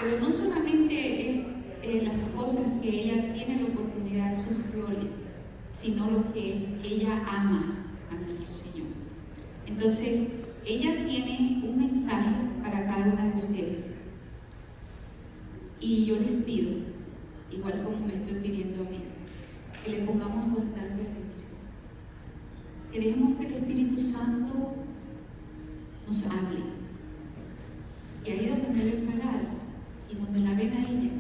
Pero no solamente es las cosas que ella tiene la oportunidad, sus roles, sino lo que ella ama a nuestro Señor. Entonces, ella tiene un mensaje para cada una de ustedes. Y yo les pido, igual como me estoy pidiendo a mí, que le pongamos bastante atención. Que dejemos que el Espíritu Santo nos hable. Y ahí donde me ven parada y donde la ven a ella,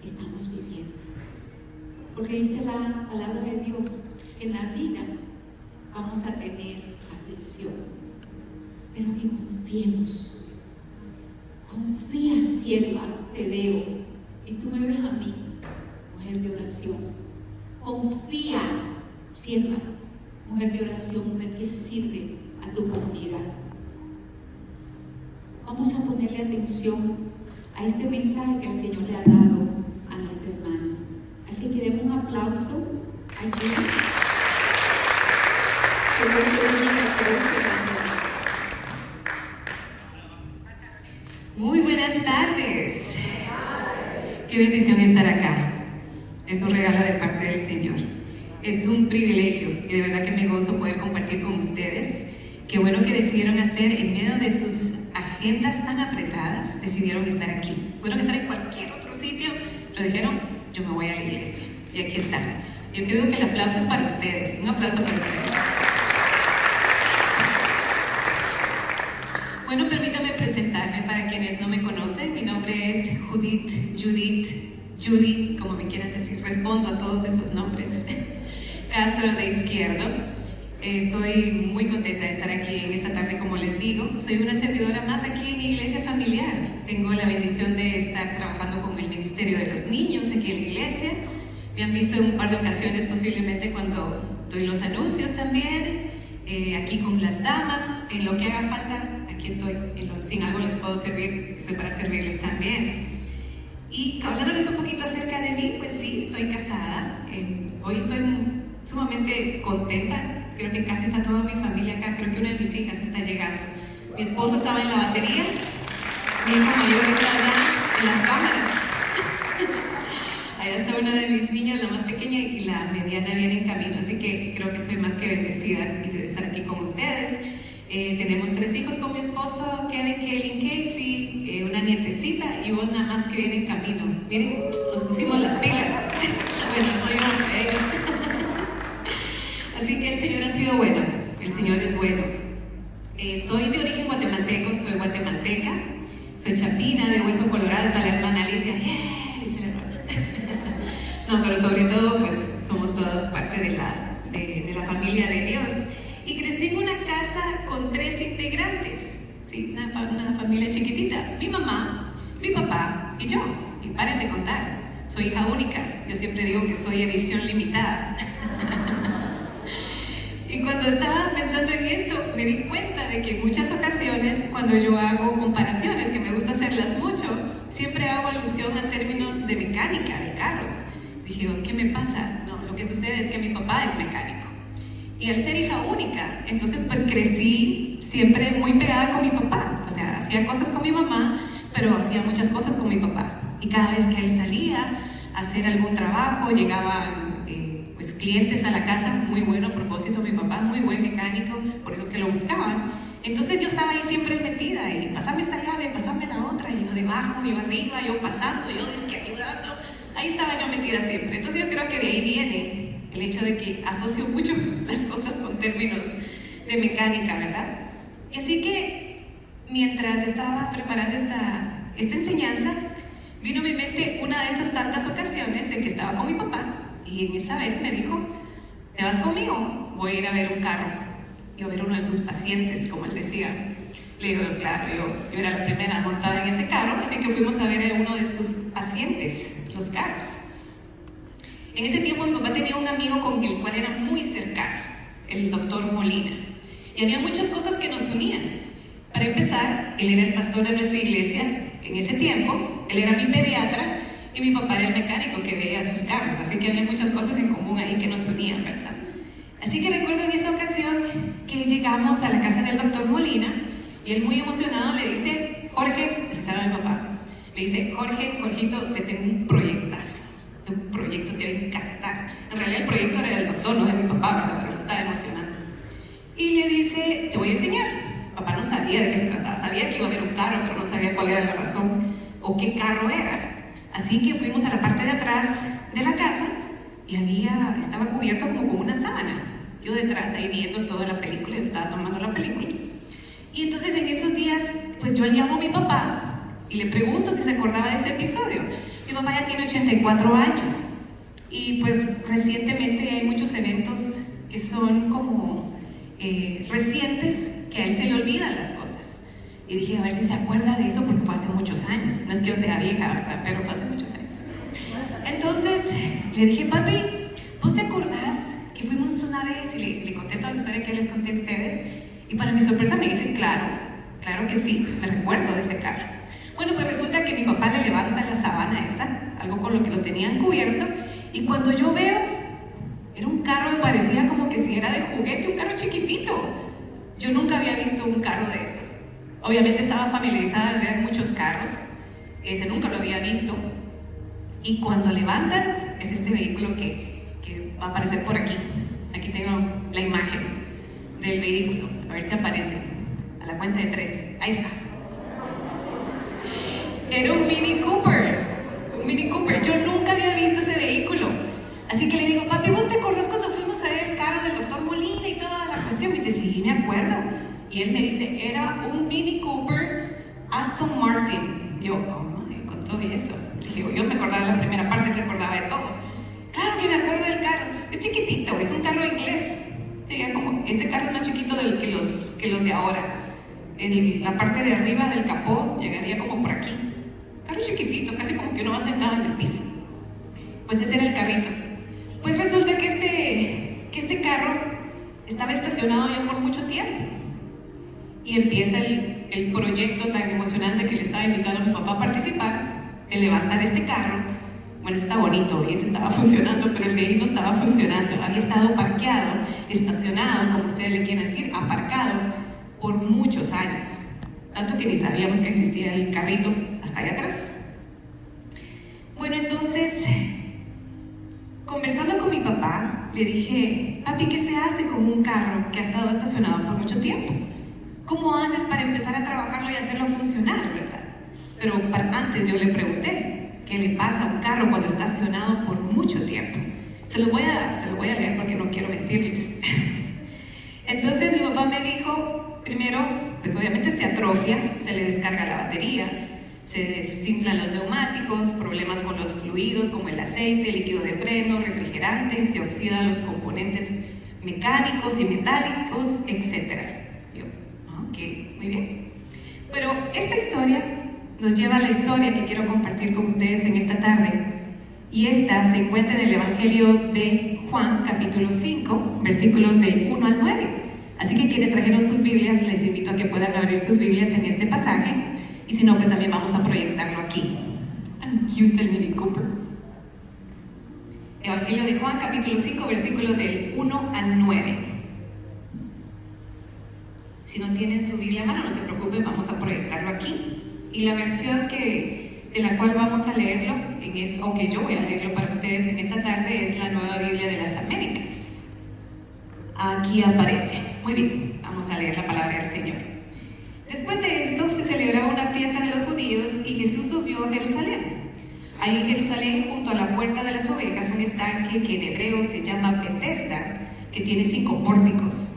estamos viviendo. Porque dice la palabra de Dios que en la vida vamos a tener aflicción, pero que confiemos. Confía, sierva, te veo y tú me ves a mí, mujer de oración. Confía, sierva, mujer de oración, mujer que sirve a tu comunidad. Vamos a ponerle atención a este mensaje que el Señor le ha dado a nuestra hermana. Así que demos un aplauso a Judy. Que Dios te bendiga a todos. Muy buenas tardes. Qué bendición estar acá. Es un regalo de parte del Señor. Es un privilegio y de verdad que me gozo poder compartir con ustedes. Qué bueno que decidieron hacer en medio de sus agendas tan apretadas, decidieron estar aquí. Pudieron estar en cualquier otro sitio, pero dijeron, yo me voy a la iglesia. Y aquí están. Yo creo que el aplauso es para ustedes. Un aplauso para ustedes. Bueno, permítame presentarme para quienes no me conocen. Mi nombre es Judy, como me quieran decir. Respondo a todos esos nombres. Castro de Izquierdo. Estoy muy contenta de estar aquí en esta tarde, como les digo. Soy una servidora más aquí en Iglesia Familiar. Tengo la bendición de estar trabajando con el Ministerio de los Niños aquí en la iglesia. Me han visto en un par de ocasiones, posiblemente cuando doy los anuncios también. Aquí con las damas, en lo que haga falta, aquí estoy. Si en algo les puedo servir, estoy para servirles también. Y hablándoles un poquito acerca de mí, pues sí, estoy casada. Hoy estoy sumamente contenta. Creo que casi está toda mi familia acá. Creo que una de mis hijas está llegando. Mi esposo estaba en la batería. Mi hijo mayor está allá en las cámaras. Allá está una de mis niñas, la más pequeña, y la mediana viene en camino. Así que creo que soy más que bendecida de estar aquí con ustedes. Tenemos 3 hijos con mi esposo, Kevin, Kaylin, Casey, una nietecita y una más que viene en camino. Miren, nos pusimos las pilas. Bueno, no yo, ellos. Así que el Señor ha sido bueno, el Señor es bueno. Soy de origen guatemalteco, soy guatemalteca, soy chapina, de hueso colorado, está la hermana Alicia, yeah, dice la hermana. No, pero sobre todo, pues, somos todas parte de la familia de Dios. Y crecí en una casa con 3 integrantes, ¿sí? Una familia chiquitita, mi mamá, mi papá y yo. Y paren de contar, soy hija única, yo siempre digo que soy edición limitada. Y cuando estaba pensando en esto, me di cuenta de que en muchas ocasiones, cuando yo hago comparaciones, que me gusta hacerlas mucho, siempre hago alusión a términos de mecánica, de carros. Dije, ¿qué me pasa? No, lo que sucede es que mi papá es mecánico. Y al ser hija única, entonces pues crecí siempre muy pegada con mi papá. O sea, hacía cosas con mi mamá, pero hacía muchas cosas con mi papá. Y cada vez que él salía a hacer algún trabajo, llegaban pues clientes a la casa, muy bueno a propósito, mi papá, muy buen mecánico, por eso es que lo buscaban. Entonces yo estaba ahí siempre metida, y pásame esta llave, pásame la otra, y yo debajo, yo arriba, yo pasando, yo disque ayudando. Ahí estaba yo metida siempre. Entonces yo creo que de ahí viene el hecho de que asocio mucho las cosas con términos de mecánica, ¿verdad? Y así que mientras estaba preparando esta enseñanza, vino a mi mente una de esas tantas ocasiones en que estaba con mi papá. Y en esa vez me dijo, ¿te vas conmigo? Voy a ir a ver un carro. Y a ver uno de sus pacientes, como él decía. Le digo, claro, yo era la primera montada en ese carro, así que fuimos a ver a uno de sus pacientes, los carros. En ese tiempo mi papá tenía un amigo con el cual era muy cercano, el doctor Molina. Y había muchas cosas que nos unían. Para empezar, él era el pastor de nuestra iglesia en ese tiempo, él era mi pediatra, y mi papá era el mecánico que veía sus carros, así que había muchas cosas en común ahí que nos unían, ¿verdad? Así que recuerdo en esa ocasión que llegamos a la casa del doctor Molina y él muy emocionado le dice, Jorge, ese sabe mi papá, Le dice, Jorgito, te tengo un proyectazo. Un proyecto te va a encantar. En realidad el proyecto era del doctor, no de mi papá, ¿verdad? Pero lo estaba emocionando. Y le dice, te voy a enseñar. Papá no sabía de qué se trataba. Sabía que iba a haber un carro, pero no sabía cuál era la razón o qué carro era. Así que fuimos a la parte de atrás de la casa y estaba cubierto como con una sábana. Yo detrás ahí viendo toda la película, estaba tomando la película. Y entonces en esos días, pues yo llamo a mi papá y le pregunto si se acordaba de ese episodio. Mi papá ya tiene 84 años y pues recientemente hay muchos eventos que son como recientes, que a él se le olvidan las cosas. Y dije, a ver si se acuerda de eso porque fue hace muchos años. No es que yo sea vieja, pero fue hace muchos años. Entonces le dije, papi, ¿vos te acordás que fuimos una vez? Y le conté toda la historia que les conté a ustedes. Y para mi sorpresa me dicen, claro que sí, me recuerdo de ese carro. Bueno, pues resulta que mi papá le levanta la sábana esa, algo con lo que lo tenían cubierto, y cuando yo veo, era un carro que parecía como que si era de juguete, un carro chiquitito. Yo nunca había visto un carro de esos. Obviamente estaba familiarizada de ver muchos carros, ese nunca lo había visto. Y cuando levantan, es este vehículo que va a aparecer por aquí. Aquí tengo la imagen del vehículo, a ver si aparece. A la cuenta de 3, ahí está. Era un Mini Cooper. Yo nunca había visto ese vehículo. Así que le digo, papi, ¿vos te acordás cuando fuimos a ver el carro del doctor Molina y toda la cuestión? Me dice, sí, me acuerdo. Y él me dice, era un Mini Cooper Aston Martin. Yo, con todo eso. Le dije, yo me acordaba de la primera parte, se acordaba de todo. Claro que me acuerdo del carro. Es chiquitito, es un carro inglés. Este carro es más chiquito que los de ahora. La parte de arriba del capó llegaría como por aquí. Carro chiquitito, casi como que uno va sentado en el piso. Pues ese era el carrito. Pues resulta que este carro estaba estacionado ya por mucho tiempo. Y empieza el proyecto tan emocionante que le estaba invitando a mi papá a participar, de levantar este carro. Bueno, está bonito y este estaba funcionando, pero el de ahí no estaba funcionando. Había estado parqueado, estacionado, como ustedes le quieren decir, aparcado por muchos años. Tanto que ni sabíamos que existía el carrito hasta allá atrás. Bueno, entonces, conversando con mi papá, le dije, papi, ¿qué se hace con un carro que ha estado estacionado por mucho tiempo? ¿Cómo haces para empezar a trabajarlo y hacerlo funcionar, verdad? Pero antes yo le pregunté, ¿qué le pasa a un carro cuando está estacionado por mucho tiempo? Se lo voy a leer porque no quiero mentirles. Entonces mi papá me dijo, primero, pues obviamente se atrofia, se le descarga la batería, se desinflan los neumáticos, problemas con los fluidos como el aceite, líquido de freno, refrigerante, se oxidan los componentes mecánicos y metálicos, etc. Yo, ok, muy bien. Pero esta historia nos lleva a la historia que quiero compartir con ustedes en esta tarde. Y esta se encuentra en el Evangelio de Juan, capítulo 5, versículos del 1 al 9. Así que quienes trajeron sus Biblias, les invito a que puedan abrir sus Biblias en este pasaje. Y si no, pues también vamos a proyectarlo aquí. Tan cute el Mini Cooper. Evangelio de Juan, capítulo 5, versículos del 1 al 9. Si no tienen su Biblia a mano, no se preocupen, vamos a proyectarlo aquí. Y la versión de la cual vamos a leerlo, o que yo voy a leerlo para ustedes en esta tarde, es la Nueva Biblia de las Américas. Aquí aparece. Muy bien, vamos a leer la palabra del Señor. Después de esto se celebraba una fiesta de los judíos y Jesús subió a Jerusalén. Ahí en Jerusalén, junto a la puerta de las ovejas, un estanque que en hebreo se llama Betesda, que tiene 5 pórticos.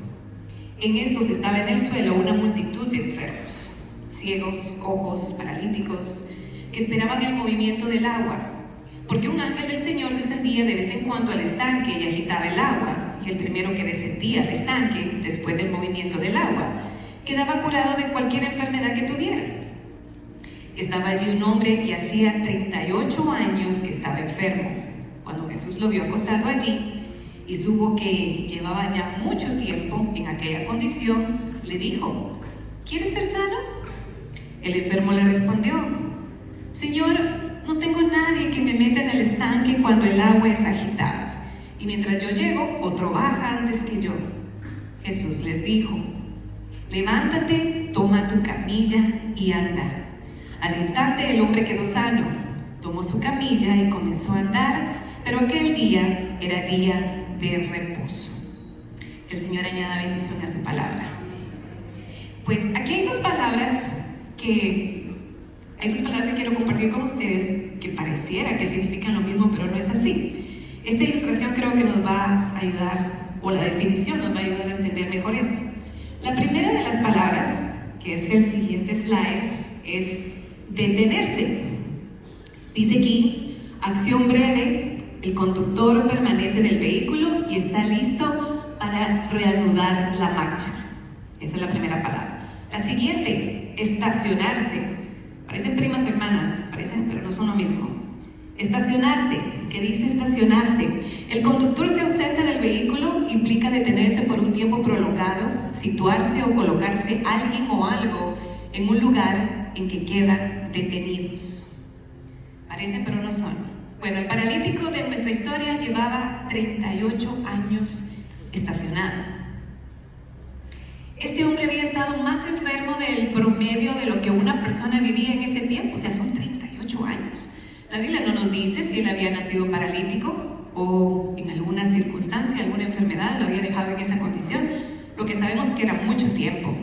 En estos estaba en el suelo una multitud de enfermos, ciegos, cojos, paralíticos, que esperaban el movimiento del agua, porque un ángel del Señor descendía de vez en cuando al estanque y agitaba el agua, y el primero que descendía al estanque, después del movimiento del agua, quedaba curado de cualquier enfermedad que tuviera. Estaba allí un hombre que hacía 38 años que estaba enfermo. Cuando Jesús lo vio acostado allí y supo que llevaba ya mucho tiempo en aquella condición, le dijo, ¿quieres ser sano? El enfermo le respondió, Señor, no tengo nadie que me meta en el estanque cuando el agua es agitada, y mientras yo llego, otro baja antes que yo. Jesús les dijo, levántate, toma tu camilla y anda. Al instante el hombre quedó sano, tomó su camilla y comenzó a andar, pero aquel día era día de reposo. Que el Señor añada bendición a su palabra. Pues aquí hay dos palabras que quiero compartir con ustedes que pareciera que significan lo mismo, pero no es así. Esta ilustración creo que nos va a ayudar, o la definición nos va a ayudar a entender mejor esto. La primera de las palabras, que es el siguiente slide, es detenerse. Dice aquí, acción breve, el conductor permanece en el vehículo y está listo para reanudar la marcha. Esa es la primera palabra. La siguiente, estacionarse. Parecen primas hermanas, pero no son lo mismo. Estacionarse, ¿qué dice estacionarse? El conductor se ausenta del vehículo, implica detenerse por un tiempo prolongado, situarse o colocarse alguien o algo en un lugar en que quedan detenidos. Parecen, pero no son. Bueno, el paralítico de nuestra historia llevaba 38 años estacionado. Este hombre había estado más enfermo del promedio de lo que una persona vivía en ese tiempo, o sea, son 38 años. La Biblia no nos dice si él había nacido paralítico o en alguna circunstancia, alguna enfermedad lo había dejado en esa condición. Lo que sabemos es que era mucho tiempo.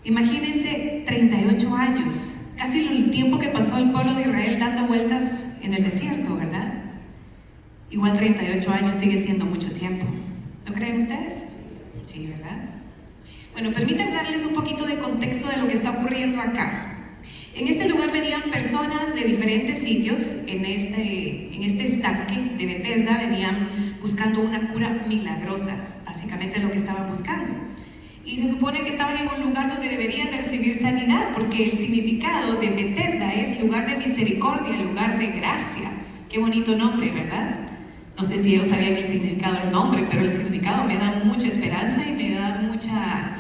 Imagínense 38 años, casi el tiempo que pasó el pueblo de Israel dando vueltas en el desierto, ¿verdad? Igual 38 años sigue siendo mucho tiempo. ¿No creen ustedes? Sí, ¿verdad? Bueno, permítanme darles un poquito de contexto de lo que está ocurriendo acá. En este lugar venían personas de diferentes sitios, en este estanque de Bethesda venían buscando una cura milagrosa, básicamente lo que estaban buscando. Y se supone que estaban en un lugar donde deberían de recibir sanidad, porque el significado de Bethesda es lugar de misericordia, lugar de gracia. Qué bonito nombre, ¿verdad? No sé si ellos sabían el significado del nombre, pero el significado me da mucha esperanza y me da mucha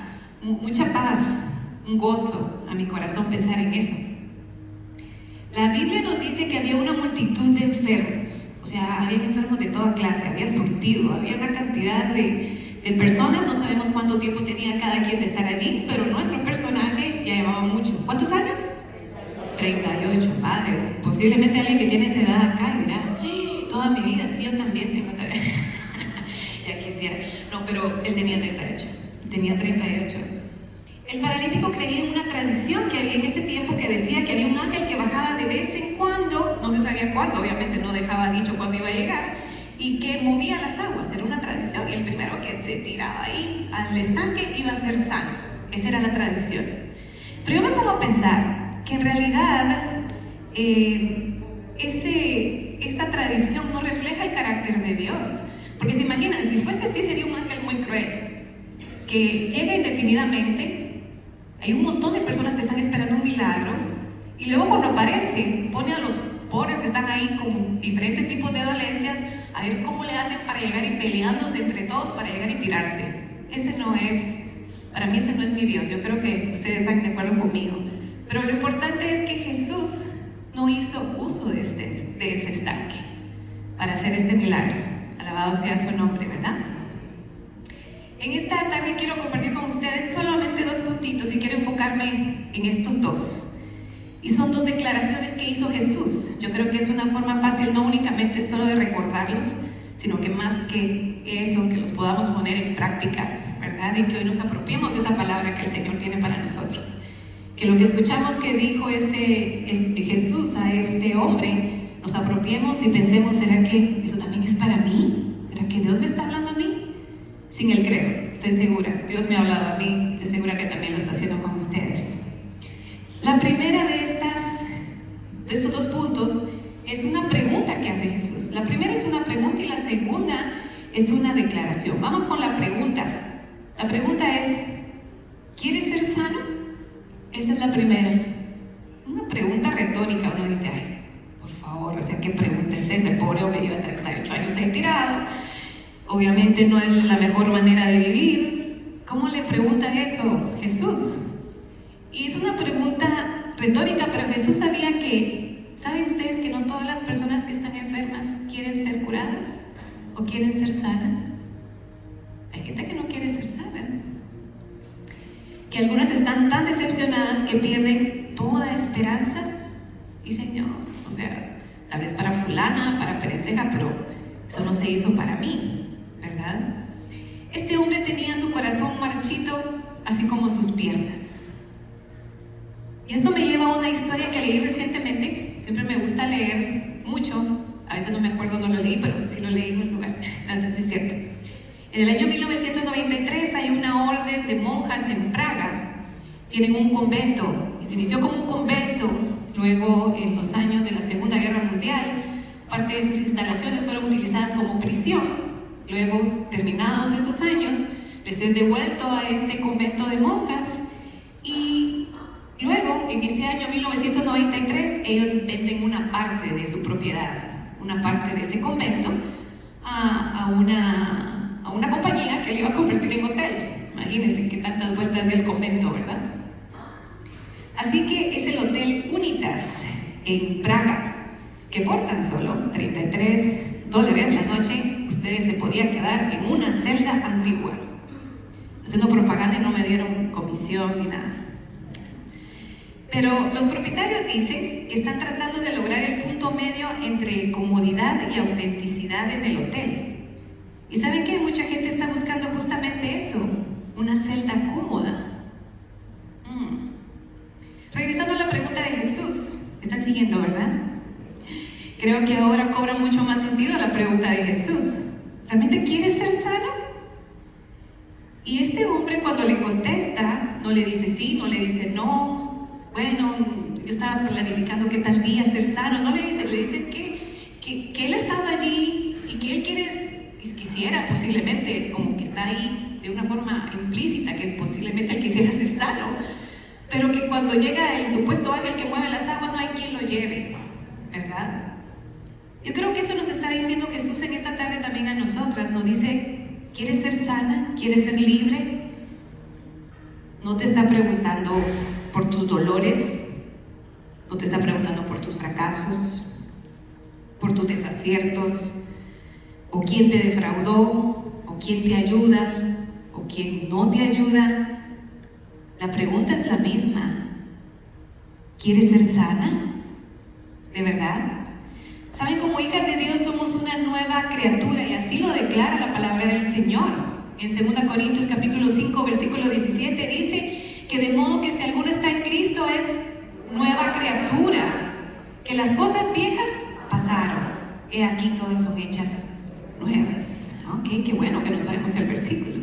paz, un gozo a mi corazón pensar en eso. La Biblia nos dice que había una multitud de enfermos, o sea, había enfermos de toda clase, había surtido, había una cantidad de personas, no sabemos cuánto tiempo tenía cada quien de estar allí, pero nuestro personaje ya llevaba mucho. ¿Cuántos años? 38, padres. Posiblemente alguien que tiene esa edad acá y dirá, toda mi vida, sí, yo también tengo ya quisiera. No, pero él tenía 38. El paralítico creía en una tradición que había en ese tiempo que decía que había un ángel que bajaba de vez en cuando, no se sabía cuándo, obviamente no dejaba dicho cuándo iba a llegar, y que movía las aguas, era una tradición, y el primero que se tiraba ahí al estanque iba a ser sano. Esa era la tradición. Pero yo me pongo a pensar que en realidad esa tradición no refleja el carácter de Dios. Porque se imaginan, si fuese así sería un ángel muy cruel, que llega indefinidamente, hay un montón de personas que están esperando un milagro, y luego cuando aparece, pone a los pobres que están ahí con diferentes tipos de dolencias, a ver cómo le hacen para llegar y peleándose entre todos para llegar y tirarse. Para mí ese no es mi Dios, yo creo que ustedes están de acuerdo conmigo. Pero lo importante es que Jesús no hizo uso de ese estanque para hacer este milagro. Alabado sea su nombre, ¿verdad? En esta tarde quiero compartir con ustedes solamente 2 puntitos y quiero enfocarme en estos 2. Y son 2 declaraciones que hizo Jesús. Yo creo que es una forma fácil, no únicamente solo de recordarlos, sino que más que eso, que los podamos poner en práctica, ¿verdad? Y que hoy nos apropiemos de esa palabra que el Señor tiene para nosotros. Que lo que escuchamos que dijo Jesús a este hombre, nos apropiemos y pensemos, ¿será que eso también es para mí? ¿Será que Dios me está hablando a mí? Sin el creo, estoy segura. Dios me ha hablado a mí, estoy segura que también lo está haciendo con ustedes. La primera de estos 2 puntos es una pregunta que hace Jesús. La primera es una pregunta y la segunda es una declaración. Vamos con la pregunta. La pregunta es, ¿quieres ser sano? Esa es la primera. Una pregunta retórica. Uno dice, ay, por favor, o sea, ¿qué pregunta es esa? El pobre hombre lleva 38 años ahí tirado. Obviamente no es la mejor manera de vivir. ¿Cómo le pregunta eso Jesús? Y es una pregunta retórica, pero Jesús sabía que, ¿saben ustedes que no todas las personas que están enfermas quieren ser curadas o quieren ser sanas? Hay gente que no quiere ser sana, que algunas están tan decepcionadas que pierden toda esperanza. Y Señor, o sea, tal vez para fulana, para perenceja, pero eso no se hizo para mí, ¿verdad? Este hombre tenía su corazón marchito, así como sus piernas. Y esto me lleva a una historia que leí recientemente. Siempre me gusta leer mucho. A veces no me acuerdo, no lo leí, pero sí lo leí en un lugar. Entonces es cierto. En el año 1993 hay una orden de monjas en Praga. Tienen un convento. Inició como un convento. Luego, en los años de la Segunda Guerra Mundial, parte de sus instalaciones fueron utilizadas como prisión. Luego, terminados esos años, les es devuelto a este convento de monjas. Y luego, en ese año 1993, ellos venden una parte de su propiedad, una parte de ese convento, a una compañía que le iba a convertir en hotel. Imagínense qué tantas vueltas dio el convento, ¿verdad? Así que es el Hotel Unitas en Praga, que por tan solo $33 la noche, ustedes se podían quedar en una celda antigua. Haciendo propaganda y no me dieron comisión ni nada. Pero los propietarios dicen que están tratando de lograr el punto medio entre comodidad y autenticidad en el hotel. ¿Y saben qué? Mucha gente está buscando justamente eso, una celda cómoda. Regresando a la pregunta de Jesús, ¿están siguiendo, verdad? Creo que ahora cobra mucho más sentido la pregunta de Jesús. ¿Realmente quieres ser sano? Y este hombre cuando le contesta, no le dice sí, no le dice no, bueno, yo estaba planificando qué tal día ser sano, no le dice que él estaba allí y que él quisiera posiblemente, como que está ahí de una forma implícita, que posiblemente él quisiera ser sano, pero que cuando llega el supuesto ángel que mueve las aguas no hay quien lo lleve, ¿verdad? Yo creo que eso nos está diciendo Jesús en esta tarde también a nosotras. Nos dice, ¿quieres ser sana? ¿Quieres ser libre? No te está preguntando por tus dolores, no te está preguntando por tus fracasos, por tus desaciertos, o quién te defraudó, o quién te ayuda, o quién no te ayuda. La pregunta es la misma. ¿Quieres ser sana? ¿De verdad? Saben, como hijas de Dios somos una nueva criatura y así lo declara la palabra del Señor. En 2 Corintios capítulo 5 versículo 17 dice que de modo que si alguno está en Cristo es nueva criatura, que las cosas viejas pasaron, he aquí todas son hechas nuevas. Ok, qué bueno que no sabemos el versículo.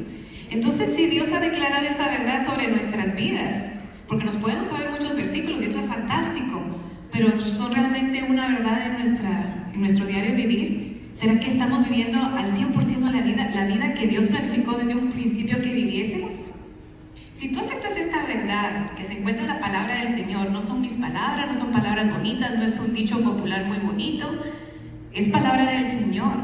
Entonces sí, Dios ha declarado esa verdad sobre nuestras vidas, porque nos podemos saber muchos versículos y eso es fantástico, pero son realmente una verdad en nuestro diario vivir. ¿Será que estamos viviendo al 100% la vida que Dios planificó desde un principio que viviésemos? Si tú aceptas esta verdad que se encuentra en la palabra del Señor, no son mis palabras, no son palabras bonitas, no es un dicho popular muy bonito, es palabra del Señor.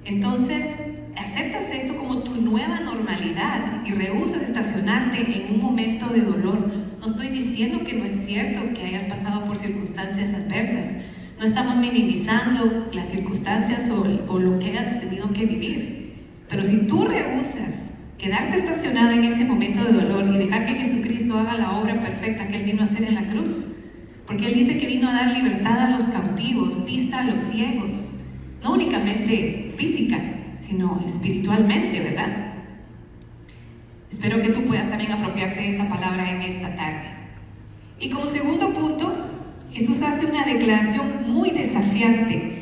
Entonces, aceptas esto como tu nueva normalidad y rehusas estacionarte en un momento de dolor. No estoy diciendo que no es cierto que hayas pasado por circunstancias adversas. No estamos minimizando las circunstancias o lo que hayas tenido que vivir. Pero si tú rehusas quedarte estacionado en ese momento de dolor y dejar que Jesucristo haga la obra perfecta que Él vino a hacer en la cruz, porque Él dice que vino a dar libertad a los cautivos, vista a los ciegos, no únicamente física, sino espiritualmente, ¿verdad? Espero que tú puedas también apropiarte de esa palabra en esta tarde. Y como segundo punto, Jesús hace una declaración muy desafiante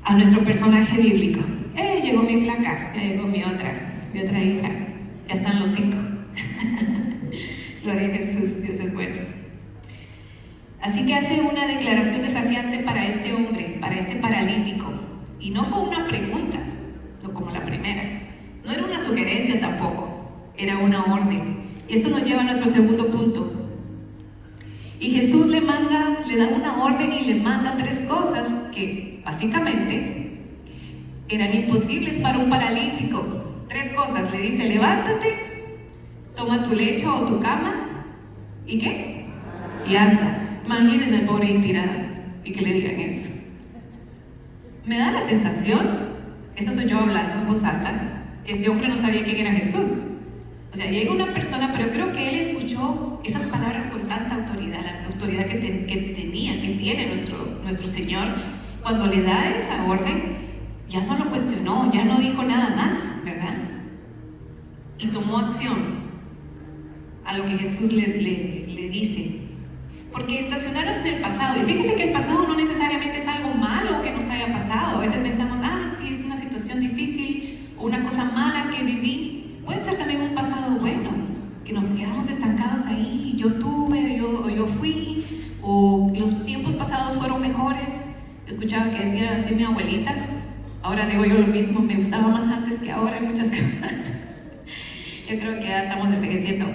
a nuestro personaje bíblico. Llegó mi flaca, llegó mi otra hija, ya están los 5. Gloria a Jesús, Dios es bueno. Así que hace una declaración desafiante para este hombre, para este paralítico. Y no fue una pregunta, no como la primera. No era una sugerencia tampoco, era una orden. Y esto nos lleva a nuestro segundo punto. Y Jesús le da una orden y le manda 3 cosas que básicamente eran imposibles para un paralítico. 3 cosas, le dice, levántate, toma tu lecho o tu cama, ¿y qué? Y anda. Imagínense el pobre ahí tirado y que le digan eso. Me da la sensación, eso soy yo hablando en voz alta, que este hombre no sabía quién era Jesús, O sea, llega una persona, pero creo que él escuchó esas palabras con tanta autoridad, la autoridad que tiene nuestro Señor. Cuando le da esa orden, ya no lo cuestionó, ya no dijo nada más, ¿verdad? Y tomó acción a lo que Jesús le dice. Porque estacionarnos en el pasado, y fíjese que el pasado no necesariamente es algo malo que nos haya pasado. A veces pensamos, sí, es una situación difícil o una cosa mala que viví. Puede ser también un pasado bueno, que nos quedamos estancados ahí, yo tuve, o yo fui, o los tiempos pasados fueron mejores. Escuchaba que decía así mi abuelita, ahora digo yo lo mismo, me gustaba más antes que ahora en muchas cosas. Yo creo que ya estamos envejeciendo.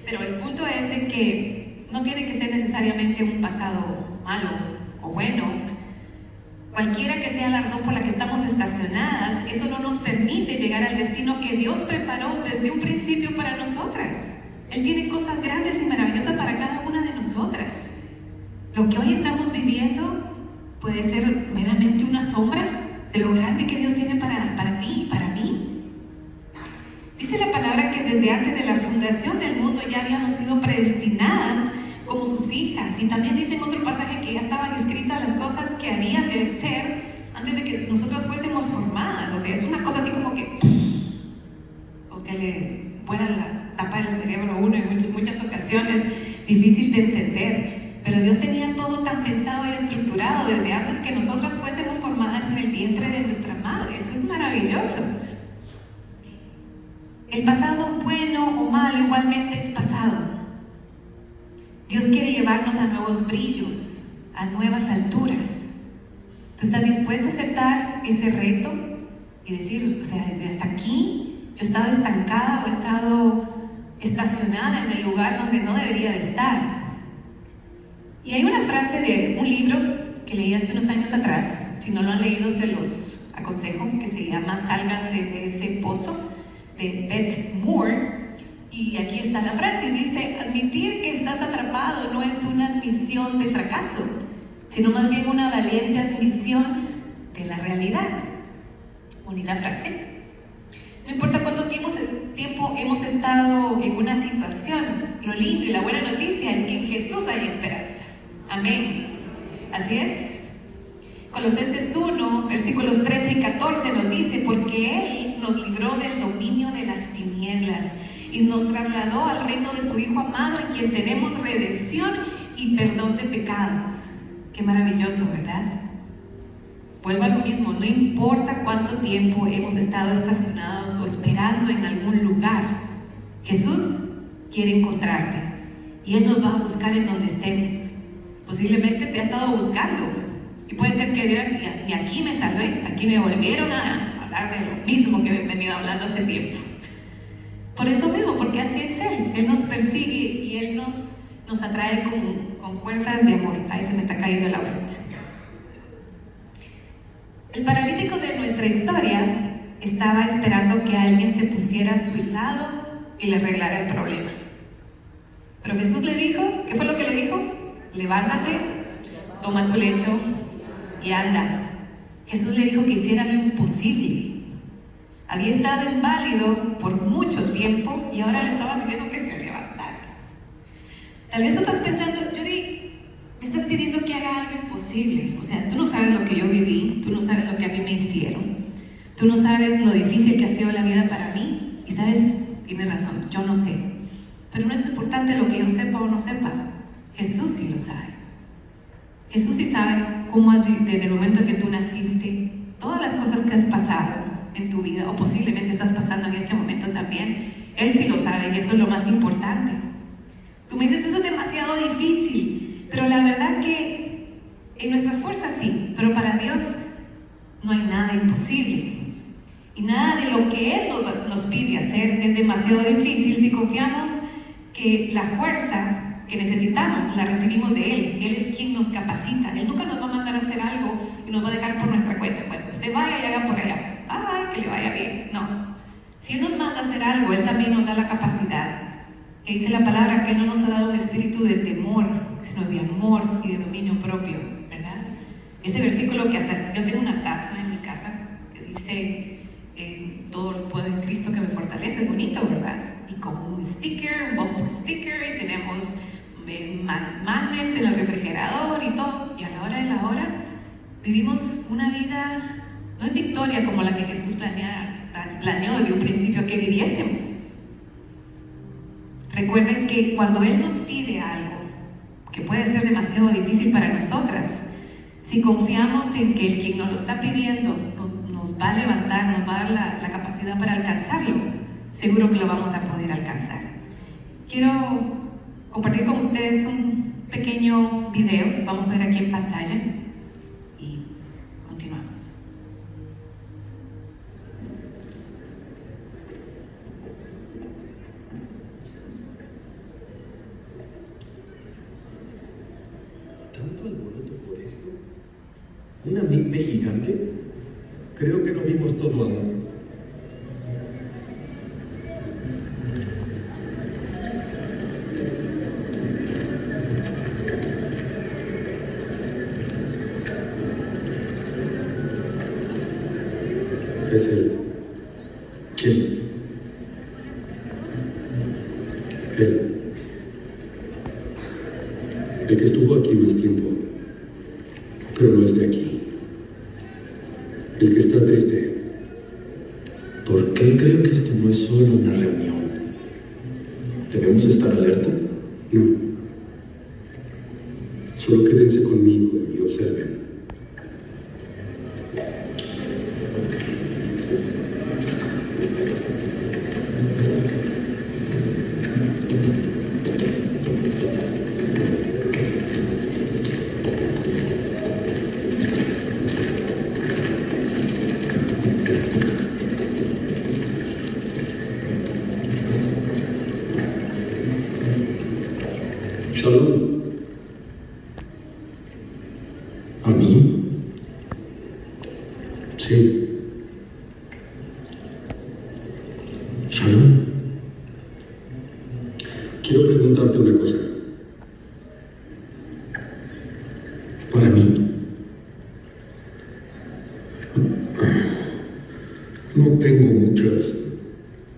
Pero el punto es de que no tiene que ser necesariamente un pasado malo o bueno. Cualquiera que sea la razón por la que estamos estacionadas, eso no nos permite llegar al destino que Dios preparó desde un principio para nosotras. Él tiene cosas grandes y maravillosas para cada una de nosotras. Lo que hoy estamos viviendo puede ser meramente una sombra de lo grande que Dios tiene para ti y para mí. Dice la palabra que desde antes de la fundación del mundo ya habíamos sido predestinadas como sus hijas, y también dice en otro pasaje que ya estaban escritas las cosas que habían de ser antes de que nosotros fuésemos formadas. O sea, es una cosa así como que o que le vuela la tapa del cerebro a uno en muchas ocasiones, difícil de entender, pero Dios tenía todo tan pensado y estructurado desde antes que nosotros fuésemos formadas en el vientre de nuestra madre. Eso es maravilloso. El pasado, bueno o malo, igualmente es pasado. Dios quiere llevarnos a nuevos brillos, a nuevas alturas. ¿Tú estás dispuesta a aceptar ese reto y decir, o sea, desde hasta aquí yo he estado estancada o he estado estacionada en el lugar donde no debería de estar? Y hay una frase de un libro que leí hace unos años atrás, si no lo han leído se los aconsejo, que se llama Sálgase de ese pozo, de Beth Moore. Y aquí está la frase, dice: admitir que estás atrapado no es una admisión de fracaso, sino más bien una valiente admisión de la realidad. Bonita frase. No importa cuánto tiempo hemos estado en una situación, lo lindo y la buena noticia es que en Jesús hay esperanza. Amén. Así es. Colosenses 1, versículos 13 y 14 nos dice: porque Él nos libró del dominio de las tinieblas y nos trasladó al reino de su Hijo amado, en quien tenemos redención y perdón de pecados. Qué maravilloso, ¿verdad? Vuelvo a lo mismo, no importa cuánto tiempo hemos estado estacionados o esperando en algún lugar, Jesús quiere encontrarte y Él nos va a buscar en donde estemos. Posiblemente te ha estado buscando y puede ser que digan: y aquí me salvé, aquí me volvieron a hablar de lo mismo que he venido hablando hace tiempo. Por eso mismo, porque así es Él nos persigue y Él nos atrae con cuerdas de amor. Ahí se me está cayendo el outfit. El paralítico de nuestra historia estaba esperando que alguien se pusiera a su lado y le arreglara el problema. Pero Jesús le dijo, ¿qué fue lo que le dijo? Levántate, toma tu lecho y anda. Jesús le dijo que hiciera lo imposible. Había estado inválido por mucho tiempo y ahora le estaban diciendo que se levantara. Tal vez tú estás pensando: Judy, me estás pidiendo que haga algo imposible. O sea, tú no sabes lo que yo viví, tú no sabes lo que a mí me hicieron, tú no sabes lo difícil que ha sido la vida para mí. Y sabes, tienes razón, yo no sé. Pero no es importante lo que yo sepa o no sepa. Jesús sí lo sabe. Jesús sí sabe cómo desde el momento en que tú naciste, todas las cosas que has pasado en tu vida, o posiblemente estás pasando en este momento también, Él sí lo sabe y eso es lo más importante. Tú me dices: eso es demasiado difícil, pero la verdad que en nuestras fuerzas sí, pero para Dios no hay nada imposible. Y nada de lo que Él nos pide hacer es demasiado difícil si confiamos que la fuerza que necesitamos la recibimos de Él. Él es quien nos capacita. Él nunca nos va a mandar a hacer algo y nos va a dejar por nuestra cuenta. Bueno, usted vaya y haga por allá. ¡Ay, que le vaya bien! No. Si Él nos manda a hacer algo, Él también nos da la capacidad. Que dice la palabra que Él no nos ha dado un espíritu de temor, sino de amor y de dominio propio, ¿verdad? Ese versículo que hasta yo tengo una taza en mi casa que dice: todo lo puedo en Cristo que me fortalece. Es bonito, ¿verdad? Y como un sticker, un bumper sticker, y tenemos magnets en el refrigerador y todo. Y a la hora de la hora vivimos una vida no en victoria como la que Jesús planeó de un principio que viviésemos. Recuerden que cuando Él nos pide algo que puede ser demasiado difícil para nosotras, si confiamos en que el quien nos lo está pidiendo nos va a levantar, nos va a dar la capacidad para alcanzarlo, seguro que lo vamos a poder alcanzar. Quiero compartir con ustedes un pequeño video, vamos a ver aquí en pantalla y continuamos. ¿Tanto alboroto por esto? ¿Una migbe gigante? Creo que no vimos todo aún. Es él. ¿Quién? Él. El que estuvo aquí más tiempo, pero no es de aquí. El que está triste. ¿Por qué creo que esto no es solo una reunión? ¿Debemos estar alerta? No. Solo quédense conmigo y observen. Shalom. ¿A mí? Sí. Shalom. Quiero preguntarte una cosa. Para mí, no tengo muchas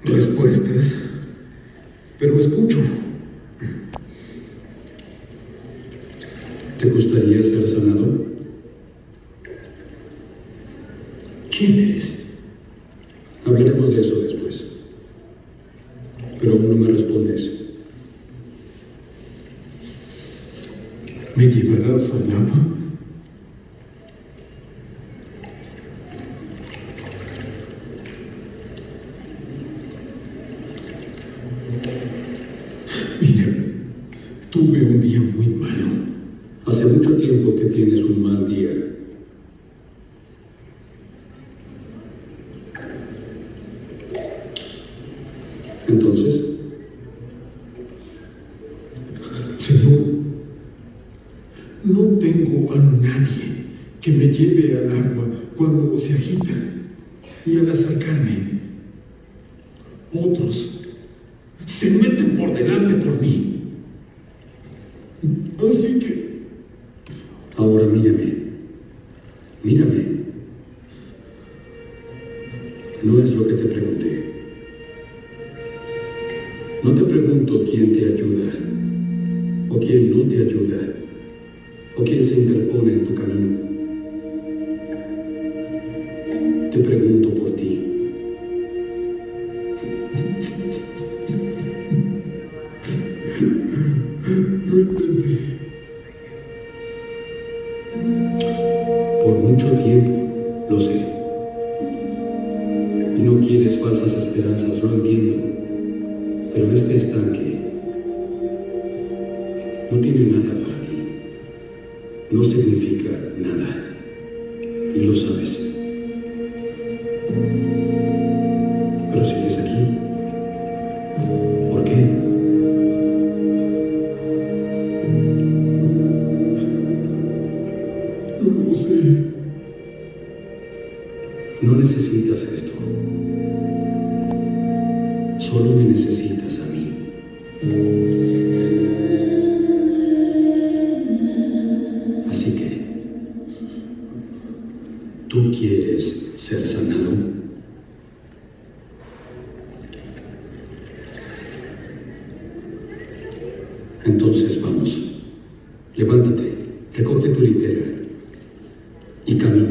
respuestas, pero escucho. ¿Te gustaría ser sanado? ¿Quién eres? Hablaremos de eso después. Pero aún no me respondes. ¿Me llevarás al agua? Mira, tuve un día muy malo. Hace mucho tiempo que tienes un mal día. Entonces, Señor, no tengo a nadie que me lleve al agua cuando se agita, y al acercarme, otros se meten por delante por mí. Así que ahora mírame. No es lo que te pregunté. No te pregunto quién te ayuda, o quién no te ayuda, o quién se interpone en tu camino. Te pregunto por ti. Lo intenté. Por mucho tiempo, lo sé. Y no quieres falsas esperanzas, lo entiendo. Pero este estanque no tiene nada para ti. No significa nada. Y lo sabes. Pero sigues aquí. ¿Por qué? No lo sé. No necesitas esto. Solo me necesitas a mí. Así que, ¿tú quieres ser sanado? Entonces vamos. Levántate, recoge tu litera y camina.